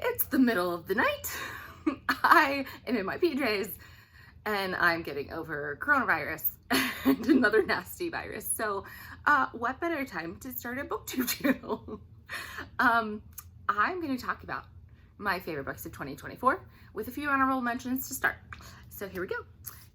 It's the middle of the night. I am in my PJs and I'm getting over coronavirus and another nasty virus. So, what better time to start a booktube channel? I'm going to talk about my favorite books of 2024 with a few honorable mentions to start. So here we go.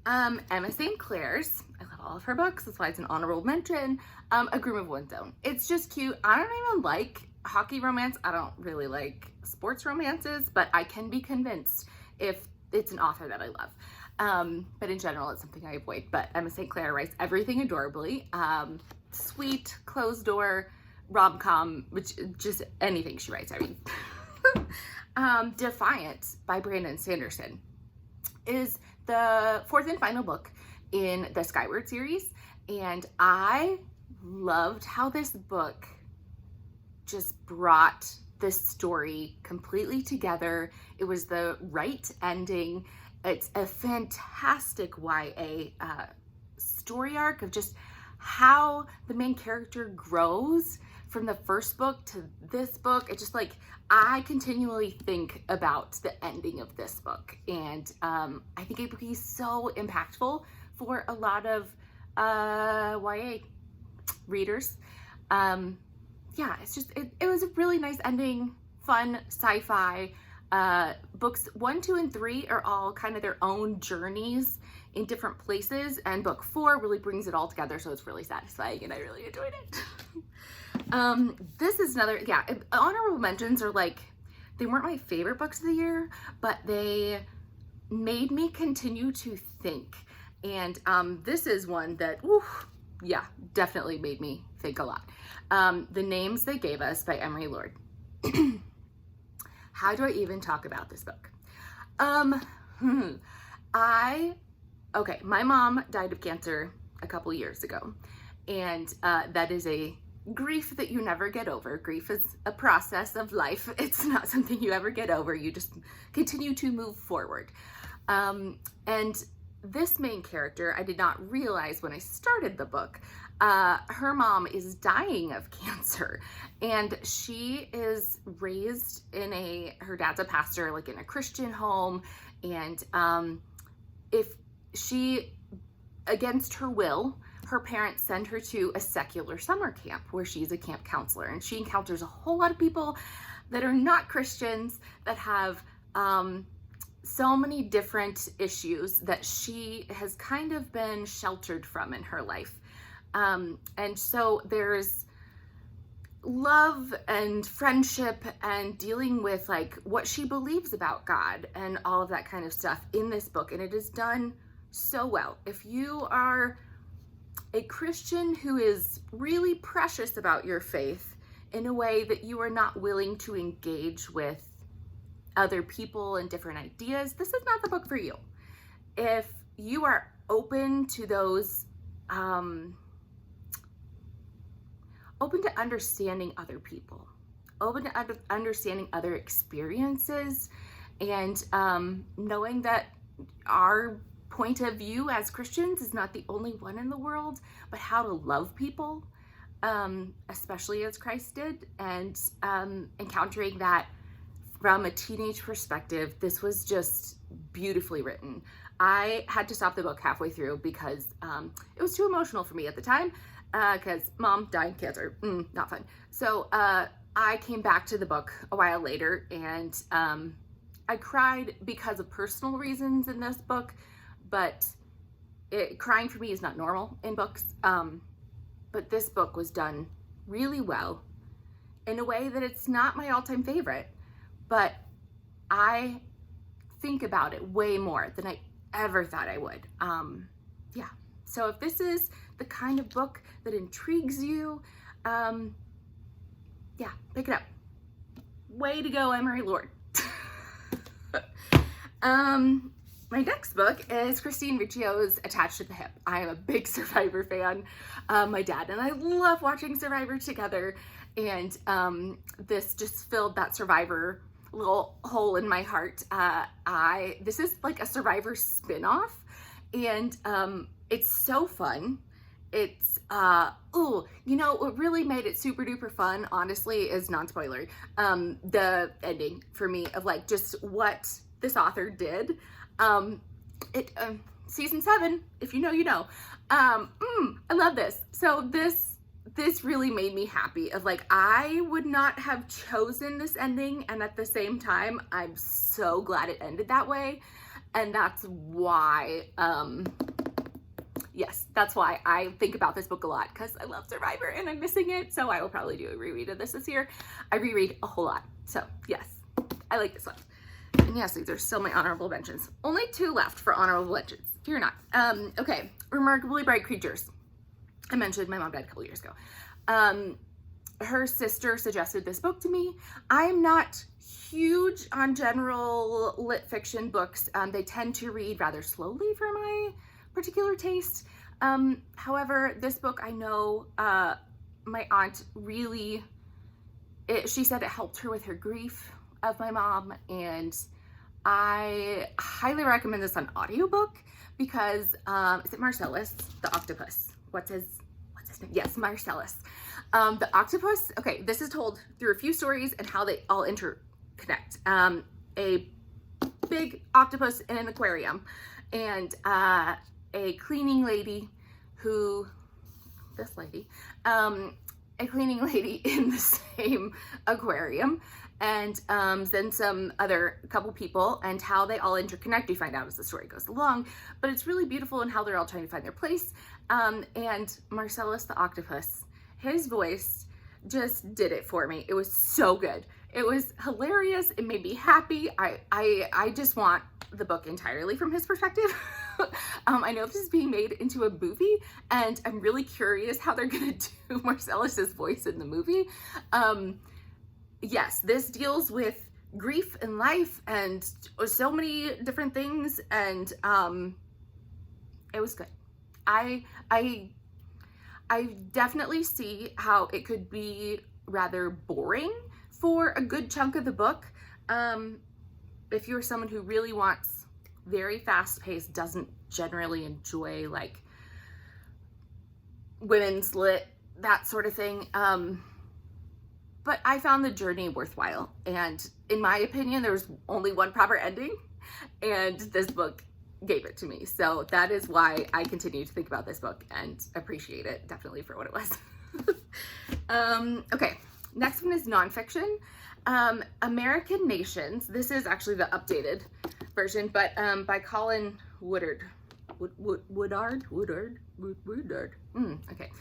Emma St. Clair's, I love all of her books, that's why it's an honorable mention. A Groom of One's Own. It's just cute. I don't even like hockey romance. I don't really like sports romances, but I can be convinced if it's an author that I love. But in general, it's something I avoid. But Emma St. Clair writes everything adorably. Sweet, closed door, rom-com, which just anything she writes, I mean. Defiant by Brandon Sanderson is the fourth and final book in the Skyward series. And I loved how this book just brought this story completely together. It was the right ending. It's a fantastic YA story arc of just how the main character grows from the first book to this book. It's just like, I continually think about the ending of this book. And I think it would be so impactful for a lot of YA readers. Yeah, it's just, it was a really nice ending, fun sci-fi. Books 1, 2, and 3 are all kind of their own journeys in different places, and book 4 really brings it all together, so it's really satisfying and I really enjoyed it. This is another, yeah, honorable mentions are like, they weren't my favorite books of the year, but they made me continue to think. And this is one that, yeah, definitely made me think a lot. The Names They Gave Us by Emery Lord. How do I even talk about this book? Okay, my mom died of cancer a couple years ago, and that is a grief that you never get over. Grief is a process of life. It's not something you ever get over. You just continue to move forward. And this main character, I did not realize when I started the book, her mom is dying of cancer, and she is raised in her dad's a pastor, like in a Christian home. And if she, against her will, her parents send her to a secular summer camp where she's a camp counselor, and she encounters a whole lot of people that are not Christians that have so many different issues that she has kind of been sheltered from in her life. And so there's love and friendship and dealing with like what she believes about God and all of that kind of stuff in this book. And it is done so well. If you are a Christian who is really precious about your faith in a way that you are not willing to engage with other people and different ideas, this is not the book for you. If you are open to those, open to understanding other people, open to understanding other experiences, and knowing that our point of view as Christians is not the only one in the world, but how to love people, especially as Christ did, and encountering that from a teenage perspective, this was just beautifully written. I had to stop the book halfway through because it was too emotional for me at the time, because mom died of cancer, not fun. So I came back to the book a while later, and I cried because of personal reasons in this book, but crying for me is not normal in books. But this book was done really well in a way that it's not my all-time favorite, but I think about it way more than I ever thought I would. Yeah, so if this is the kind of book that intrigues you, yeah, pick it up. Way to go, Emery Lord. My next book is Christine Riccio's Attached at the Hip. I am a big Survivor fan. My dad and I love watching Survivor together, and this just filled that Survivor little hole in my heart. This is like a Survivor spin-off, and it's so fun. what really made it super duper fun, honestly, is non-spoilery. The ending for me of like just what this author did. It Season 7, if you know, you know. I love this. So this really made me happy of like, I would not have chosen this ending, and at the same time, I'm so glad it ended that way. And that's why, yes, that's why I think about this book a lot, because I love Survivor and I'm missing it. So I will probably do a reread of this year. I reread a whole lot. So yes, I like this one. And yes, these are still my honorable mentions. Only 2 left for honorable mentions. Fear not. Okay, Remarkably Bright Creatures. I mentioned my mom died a couple years ago. Her sister suggested this book to me. I'm not huge on general lit fiction books. They tend to read rather slowly for my particular taste. However, this book, I know my aunt really, she said it helped her with her grief of my mom, and I highly recommend this on audiobook because is it Marcellus the octopus? What's his name? Yes, Marcellus. The octopus, okay, this is told through a few stories and how they all interconnect. A big octopus in an aquarium, and a cleaning lady who, this lady, a cleaning lady in the same aquarium, and then some other couple people, and how they all interconnect, you find out as the story goes along. But it's really beautiful in how they're all trying to find their place. And Marcellus the octopus, his voice just did it for me. It was so good. It was hilarious. It made me happy. I just want the book entirely from his perspective. I know this is being made into a movie, and I'm really curious how they're gonna do Marcellus's voice in the movie. Yes, this deals with grief and life and so many different things, and it was good. I definitely see how it could be rather boring for a good chunk of the book. If you're someone who really wants very fast paced, doesn't generally enjoy like women's lit, that sort of thing. But I found the journey worthwhile. And in my opinion, there was only one proper ending, and this book gave it to me. So that is why I continue to think about this book and appreciate it definitely for what it was. Okay, next one is nonfiction. American Nations. This is actually the updated version, but by Colin Woodard. Woodard. Okay.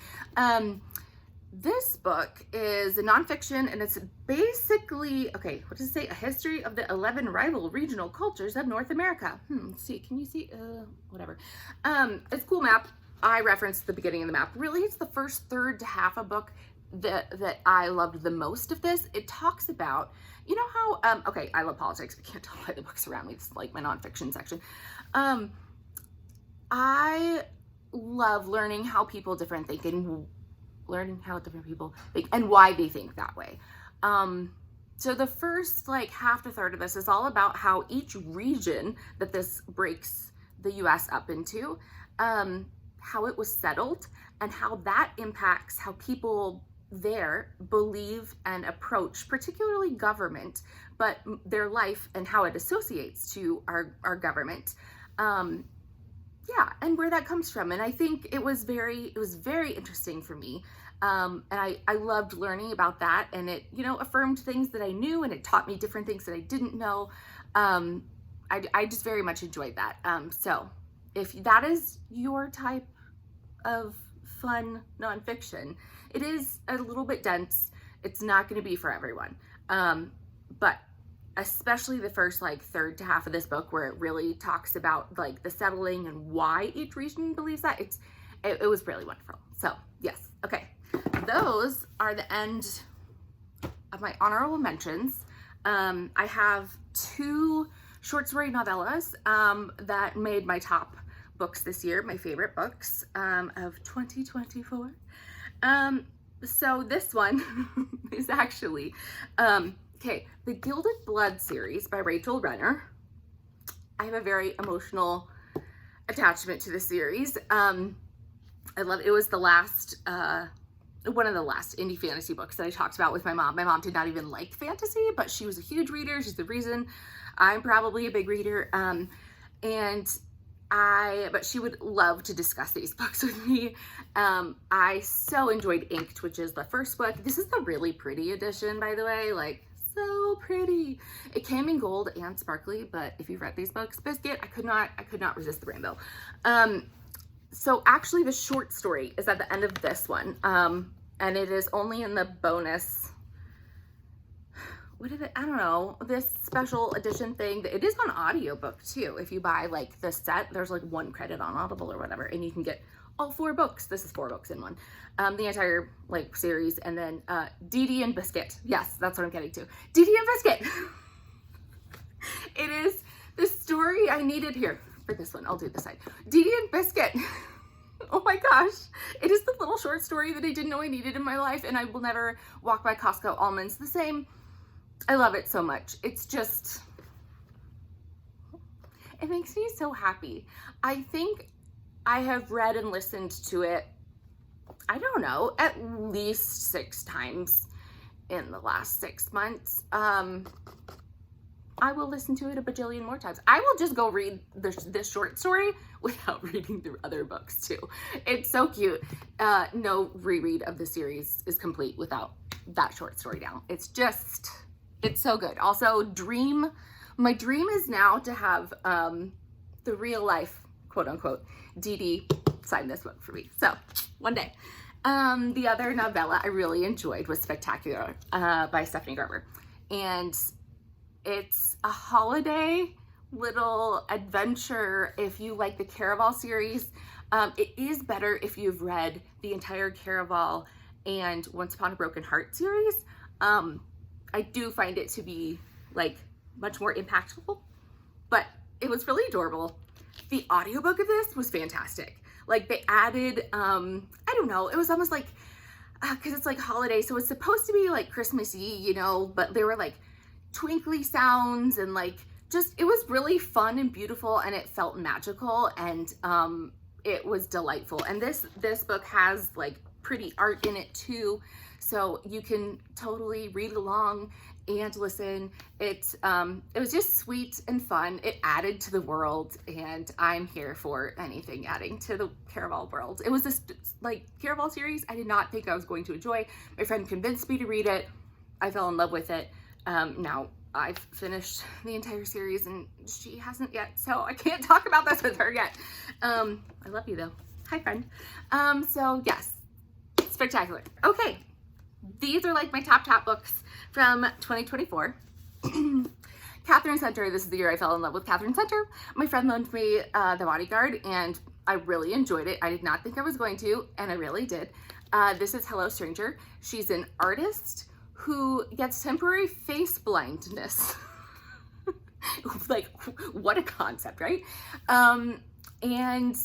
This book is a nonfiction, and it's basically, okay, what does it say? A history of the 11 rival regional cultures of North America. Let's see, can you see? Whatever. It's a cool map. I referenced the beginning of the map. Really, it's the first third to half a book that I loved the most of this. It talks about, you know how, okay, I love politics. We can't tell by the books around me. It's like my nonfiction section. I love learning how people different think and learning how different people think and why they think that way. So the first like half to third of this is all about how each region that this breaks the US up into, how it was settled and how that impacts how people there believe and approach, particularly government, but their life and how it associates to our government. Yeah, and where that comes from. And I think it was very interesting for me. And I loved learning about that, and it, you know, affirmed things that I knew, and it taught me different things that I didn't know. I just very much enjoyed that. So if that is your type of fun nonfiction, it is a little bit dense. It's not going to be for everyone. But especially the first like third to half of this book, where it really talks about like the settling and why each region believes that, it was really wonderful. So yes, okay, those are the end of my honorable mentions. I have 2 short story novellas that made my top books this year, my favorite books of 2024. So this one is actually okay, the Gilded Blood series by Rachel Renner. I have a very emotional attachment to the series. it was the last, one of the last indie fantasy books that I talked about with my mom. My mom did not even like fantasy, but she was a huge reader. She's the reason I'm probably a big reader. But she would love to discuss these books with me. I so enjoyed Inked, which is the first book. This is the really pretty edition, by the way, like so pretty. It came in gold and sparkly, but if you've read these books, Biscuit, I could not resist the rainbow. So actually the short story is at the end of this one. And it is only in the bonus, I don't know, this special edition thing. It is on audiobook too. If you buy like the set, there's like 1 credit on Audible or whatever, and you can get all 4 books. This is 4 books in one. The entire like series, and then Dee Dee and Biscuit. Yes, that's what I'm getting to. Dee Dee and Biscuit. It is the story I needed here for this one. I'll do this side. Dee Dee and Biscuit. Oh my gosh. It is the little short story that I didn't know I needed in my life, and I will never walk by Costco almonds the same. I love it so much. It's just, it makes me so happy. I think I have read and listened to it, I don't know, at least 6 times in the last 6 months. I will listen to it a bajillion more times. I will just go read this short story without reading the other books too. It's so cute. No reread of the series is complete without that short story down. It's so good. Also, my dream is now to have the real life, quote unquote, Dee Dee sign this book for me. So one day. The other novella I really enjoyed was Spectacular by Stephanie Garber. And it's a holiday little adventure if you like the Caraval series. It is better if you've read the entire Caraval and Once Upon a Broken Heart series. I do find it to be like much more impactful, but it was really adorable. The audiobook of this was fantastic. Like they added, I don't know, it was almost like, cause it's like holiday. So it's supposed to be like Christmassy, you know, but there were like twinkly sounds and like, it was really fun and beautiful, and it felt magical, and it was delightful. And this book has like pretty art in it too, so you can totally read along and listen. It was just sweet and fun. It added to the world, and I'm here for anything adding to the Caraval world. It was this like Caraval series I did not think I was going to enjoy. My friend convinced me to read it. I fell in love with it. Now I've finished the entire series and she hasn't yet, so I can't talk about this with her yet. I love you though. Hi, friend. So yes, Spectacular. Okay, these are like my top books from 2024. Catherine Center. This is the year I fell in love with Catherine Center. My friend loaned me The Bodyguard, and I really enjoyed it. I did not think I was going to, and I really did. This is Hello Stranger. She's an artist who gets temporary face blindness. Like, what a concept, right? And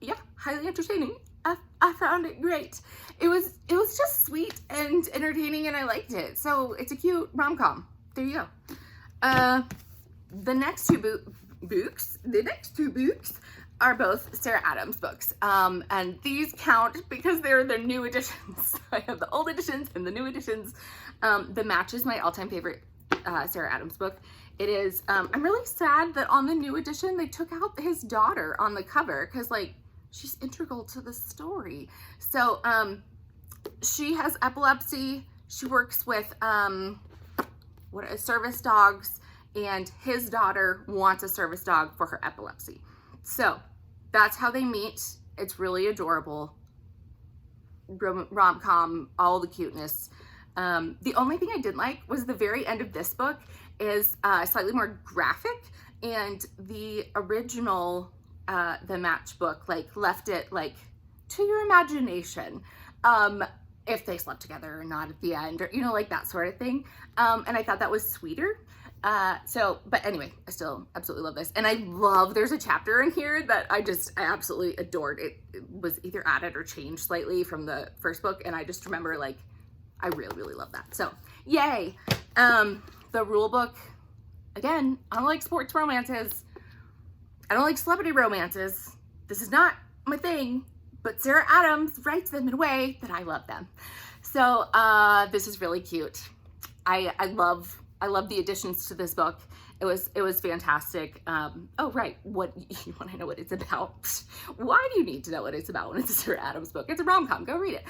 yeah, highly entertaining. I found it great. It was just sweet and entertaining, and I liked it. So it's a cute rom-com. There you go. The next two books are both Sarah Adams books. And these count because they're the new editions. I have the old editions and the new editions. The Match is my all-time favorite Sarah Adams book. It is, I'm really sad that on the new edition, they took out his daughter on the cover, because like, she's integral to the story. So, she has epilepsy. She works with, service dogs, and his daughter wants a service dog for her epilepsy. So that's how they meet. It's really adorable. Rom-com, all the cuteness. The only thing I didn't like was the very end of this book is slightly more graphic, and the original The Match book like left it like to your imagination if they slept together or not at the end, or you know, like that sort of thing. And I thought that was sweeter. But anyway, I still absolutely love this. And I love, there's a chapter in here that I absolutely adored. It was either added or changed slightly from the first book, and I just remember like, I really love that. So yay. The rule book, again, I don't like sports romances. I don't like celebrity romances. This is not my thing, but Sarah Adams writes them in a way that I love them. So this is really cute. I love the additions to this book. It was fantastic. Oh, right. What you want to know what it's about? Why do you need to know what it's about when it's a Sarah Adams book? It's a rom-com. Go read it.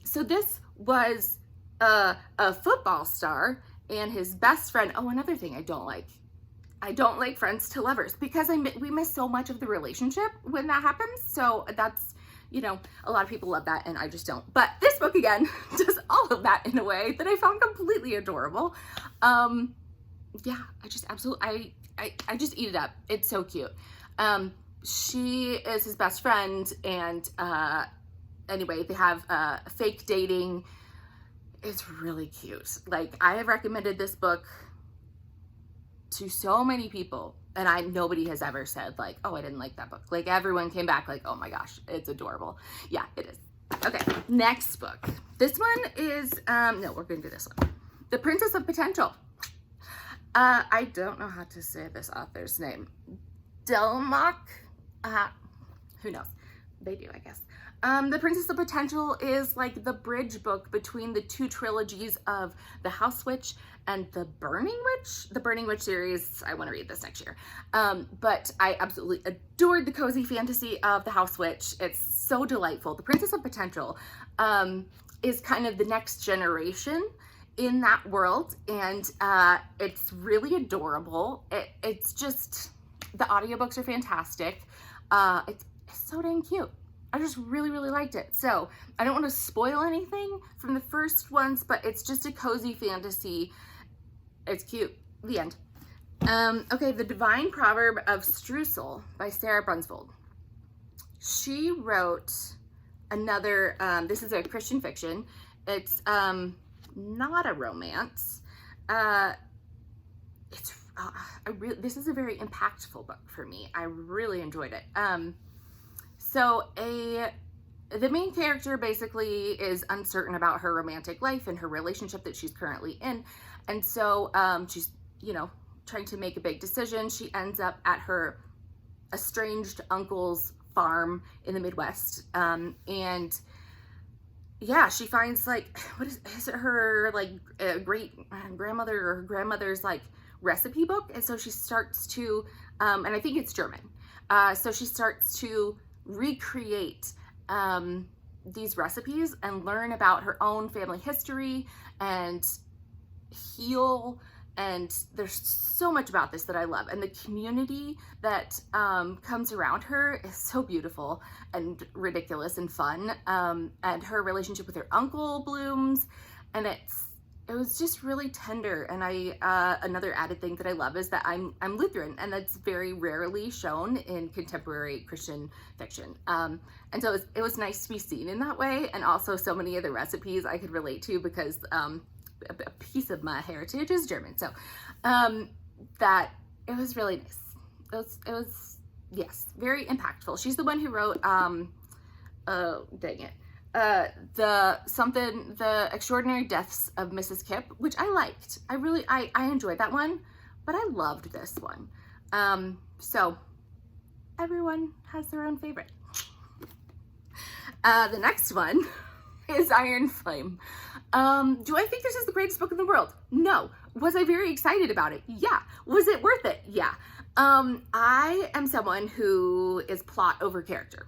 So this was a football star and his best friend. Oh, another thing I don't like friends to lovers, because we miss so much of the relationship when that happens. So that's, you know, a lot of people love that and I just don't. But this book again does all of that in a way that I found completely adorable. Yeah, I just absolutely, I just eat it up. It's so cute. She is his best friend, and anyway, they have fake dating. It's really cute. Like, I have recommended this book to so many people, and nobody has ever said like, oh, I didn't like that book. Like, everyone came back like, oh my gosh, it's adorable. Yeah, it is. Okay, next book. This one is, no, we're gonna do this one. The Princess of Potential. I don't know how to say this author's name. Delmock, who knows? They do, I guess. The Princess of Potential is like the bridge book between the two trilogies of The House Witch and The Burning Witch. The Burning Witch series, I want to read this next year. But I absolutely adored the cozy fantasy of The House Witch. It's so delightful. The Princess of Potential is kind of the next generation in that world, and it's really adorable. It's just, the audiobooks are fantastic. It's so dang cute. I just really, really liked it. So I don't want to spoil anything from the first ones, but it's just a cozy fantasy. It's cute. The end. Okay, The Divine Proverb of Streusel by Sarah Brunsvold. She wrote another, this is a Christian fiction. It's not a romance. This is a very impactful book for me. I really enjoyed it. So the main character basically is uncertain about her romantic life and her relationship that she's currently in. And so she's, you know, trying to make a big decision. She ends up at her estranged uncle's farm in the Midwest. And yeah, she finds like, what is it, her like great grandmother or her grandmother's like recipe book. And so she starts to, and I think it's German. So she starts to recreate these recipes and learn about her own family history and heal. And there's so much about this that I love. And the community that comes around her is so beautiful and ridiculous and fun. And her relationship with her uncle blooms. And it was just really tender. And another added thing that I love is that I'm Lutheran, and that's very rarely shown in contemporary Christian fiction. And so it was nice to be seen in that way. And also so many of the recipes I could relate to because a piece of my heritage is German. So that it was really nice. It was yes, very impactful. She's the one who wrote oh dang it, the Extraordinary Deaths of Mrs. Kipp, which I liked. I enjoyed that one, but I loved this one. So everyone has their own favorite. The next one is Iron Flame. Do I think this is the greatest book in the world? No. Was I very excited about it? Yeah. Was it worth it? Yeah. I am someone who is plot over character.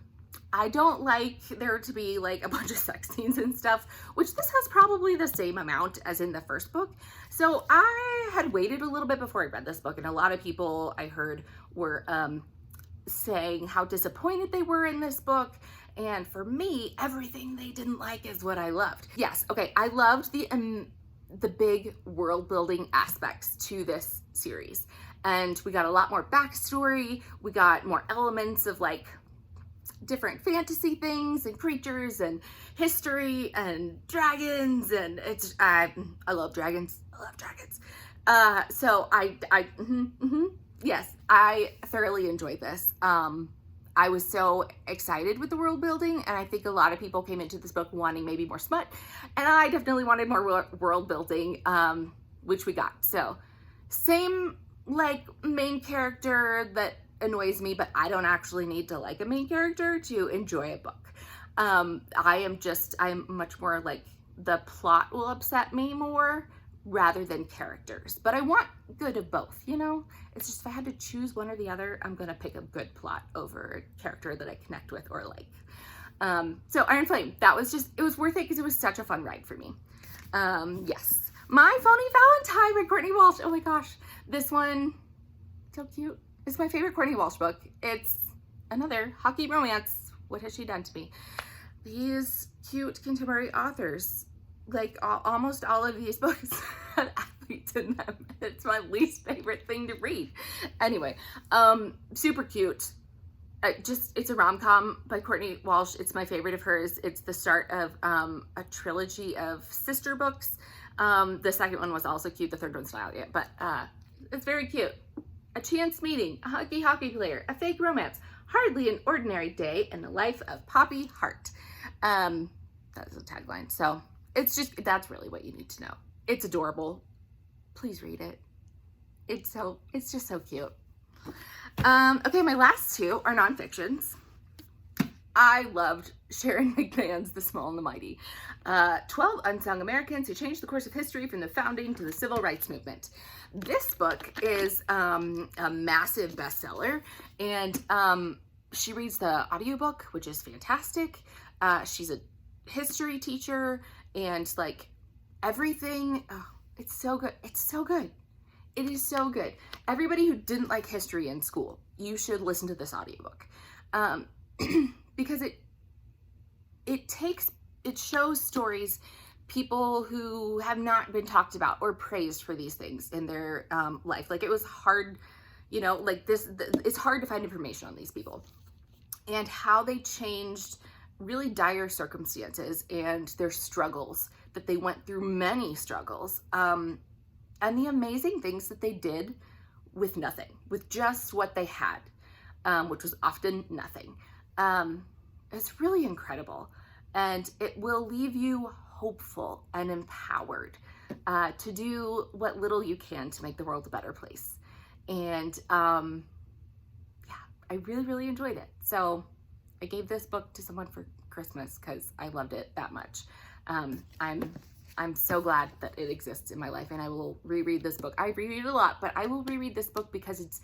I don't like there to be like a bunch of sex scenes and stuff, which this has probably the same amount as in the first book. So I had waited a little bit before I read this book, and a lot of people I heard were saying how disappointed they were in this book. And for me, everything they didn't like is what I loved. Yes, okay, I loved the big world building aspects to this series. And we got a lot more backstory. We got more elements of like different fantasy things and creatures and history and dragons. And it's, I love dragons. I love dragons. So yes, I thoroughly enjoyed this. I was so excited with the world building, and I think a lot of people came into this book wanting maybe more smut, and I definitely wanted more world building, which we got. So same like main character that annoys me, but I don't actually need to like a main character to enjoy a book. I'm much more like the plot will upset me more rather than characters, but I want good of both, you know? It's just if I had to choose one or the other, I'm gonna pick a good plot over a character that I connect with or like. So Iron Flame, it was worth it because it was such a fun ride for me. Yes. My Phony Valentine by Courtney Walsh. Oh my gosh, this one, so cute. It's my favorite Courtney Walsh book. It's another hockey romance. What has she done to me? These cute contemporary authors, like almost all of these books have athletes in them. It's my least favorite thing to read. Anyway, super cute. It's a rom-com by Courtney Walsh. It's my favorite of hers. It's the start of a trilogy of sister books. The second one was also cute. The third one's not out yet, but it's very cute. A chance meeting, a hockey player, a fake romance, hardly an ordinary day in the life of Poppy Hart. That's the tagline. So that's really what you need to know. It's adorable. Please read it. It's just so cute. Okay, my last two are nonfictions. I loved Sharon McMahon's The Small and the Mighty. 12 Unsung Americans Who Changed the Course of History from the Founding to the Civil Rights Movement. This book is a massive bestseller, and she reads the audiobook, which is fantastic. She's a history teacher, and like everything, oh, it's so good. It's so good. It is so good. Everybody who didn't like history in school, you should listen to this audiobook. Because it shows stories, people who have not been talked about or praised for these things in their life. Like, it was hard, you know, like it's hard to find information on these people and how they changed really dire circumstances and their struggles, that they went through many struggles, and the amazing things that they did with nothing, with just what they had, which was often nothing. It's really incredible, and it will leave you hopeful and empowered to do what little you can to make the world a better place. And yeah, I really, really enjoyed it. So I gave this book to someone for Christmas because I loved it that much. I'm so glad that it exists in my life, and I will reread this book. I reread a lot, but I will reread this book because it's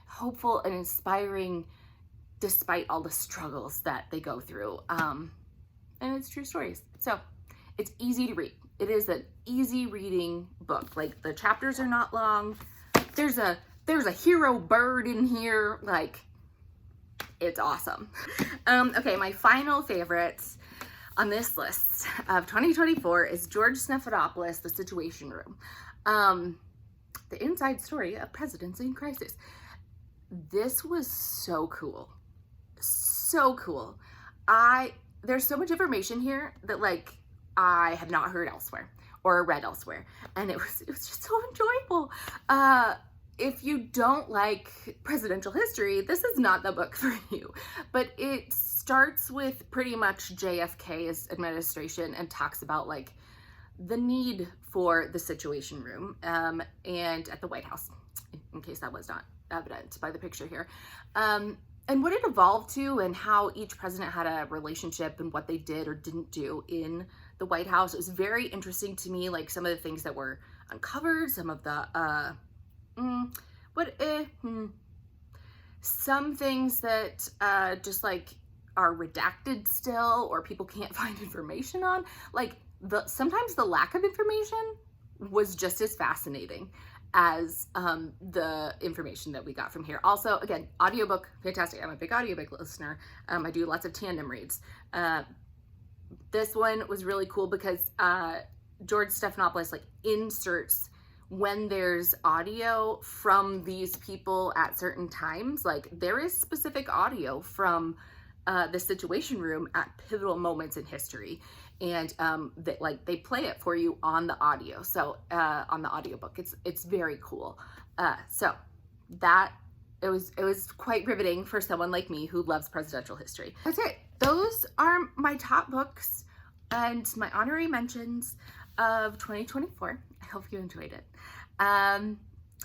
hopeful and inspiring despite all the struggles that they go through. And it's true stories. So it's easy to read. It is an easy reading book. Like, the chapters are not long. There's a hero bird in here. Like, it's awesome. Okay, my final favorites on this list of 2024 is George Stephanopoulos' The Situation Room. The inside story of presidency in crisis. This was so cool. So cool. There's so much information here that, like, I have not heard elsewhere or read elsewhere. And it was just so enjoyable. If you don't like presidential history, this is not the book for you. But it starts with pretty much JFK's administration and talks about, like, the need for the Situation Room and at the White House, in case that was not evident by the picture here. And what it evolved to, and how each president had a relationship and what they did or didn't do in the White House. It was very interesting to me, like some of the things that were uncovered, some of the, some things that just like are redacted still, or people can't find information on. Like, sometimes the lack of information was just as fascinating as the information that we got from here. Also, again, audiobook, fantastic. I'm a big audiobook listener. I do lots of tandem reads. This one was really cool because George Stephanopoulos, like, inserts when there's audio from these people at certain times. Like, there is specific audio from the Situation Room at pivotal moments in history. And that, like, they play it for you on the audio. So on the audiobook, it's very cool. So that it was quite riveting for someone like me who loves presidential history. That's it. Those are my top books and my honorary mentions of 2024. I hope you enjoyed it. And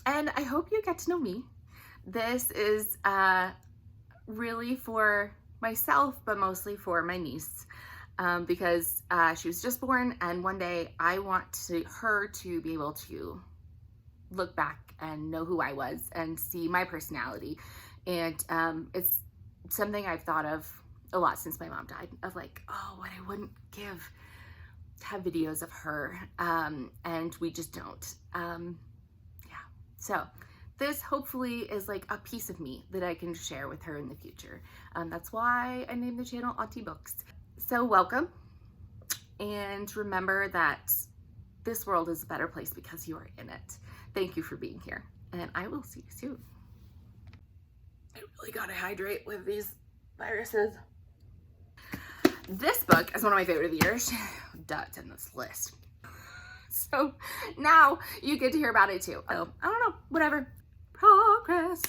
I hope you get to know me This is really for myself, but mostly for my niece, because she was just born, and one day I want her to be able to look back and know who I was and see my personality. And it's something I've thought of a lot since my mom died, of like, oh, what I wouldn't give to have videos of her, and we just don't. Yeah, so this hopefully is like a piece of me that I can share with her in the future. That's why I named the channel Auntie Books. So welcome, and remember that this world is a better place because you are in it. Thank you for being here, and I will see you soon. I really gotta hydrate with these viruses. This book is one of my favorite of the year. Duh, it's in this list. So now you get to hear about it too. So I don't know, whatever. Progress.